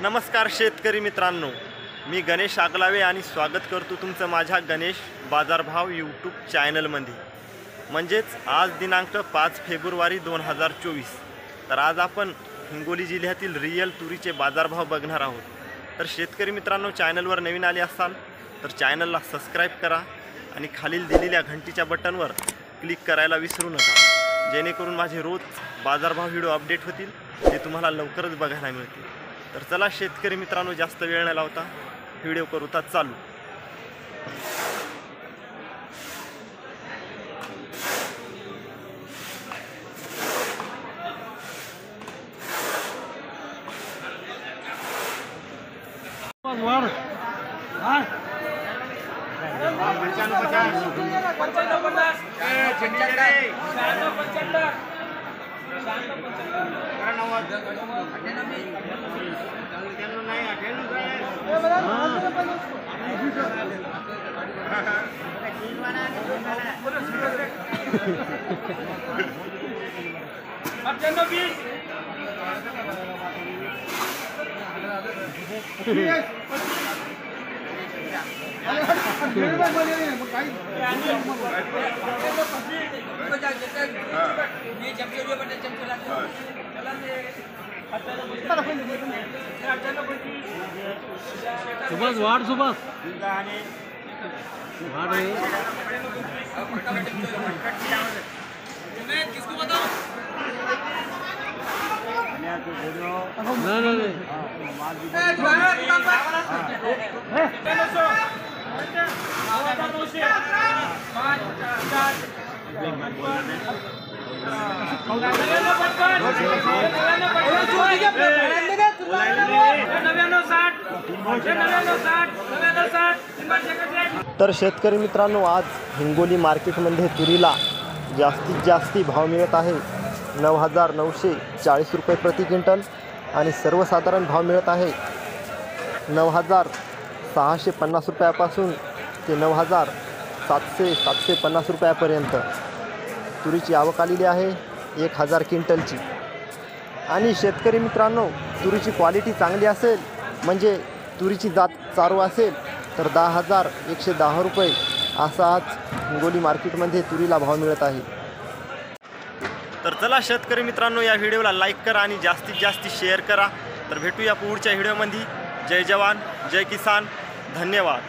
नमस्कार शेतकरी मित्रांनो, मी गणेश आगलावे आणि स्वागत करतो तुमचं माझ्या गणेश बाजारभाव यूट्यूब चॅनलमध्ये। म्हणजेच आज दिनांक 5 फेब्रुवारी 2024। तर आज आपण हिंगोली जिल्ह्यातील रियल तुरीचे बाजारभाव बघणार आहोत। तर शेतकरी मित्रांनो, चॅनलवर नवीन आले असाल तर चॅनलला सबस्क्राइब करा आणि खालील दिलेल्या घंटीच्या बटनवर क्लिक करायला विसरू नका, जेणेकरून माझे रोज बाजारभाव व्हिडिओ अपडेट होतील, ते तुम्हाला लवकरच बघायला मिळतील। तर चला शेतकरी मित्रांनो, जास्त वेळ न लावता व्हिडिओ करूता चालू। सुभाष वाड़ सुभाष किसको बताओ? तर शेतकरी मित्रांनो, आज हिंगोली मार्केटमध्ये तुरीला जास्तीत जास्त भाव मिळत आहे 9,940 रुपये प्रति क्विंटल आणि सर्वसाधारण भाव मिळत आहे 9,650 रुपयापासून ते 9,750 रुपयापर्यंत। तुरीची आवक आलेली आहे 1,000 क्विंटलची। आणि शेतकरी मित्रांनो, तुरीची क्वालिटी चांगली असेल, म्हणजे तुरीची जात चारू असेल तर 10,110 रुपये असा आज हिंगोली मार्केटमध्ये तुरीला भाव मिळत आहे। तर चला शेतकरी मित्रांनो, या व्हिडिओला लाईक करा आणि जास्तीत जास्त शेअर करा। तर भेटूया पुढच्या व्हिडिओमध्ये। जय जवान जय किसान, धन्यवाद।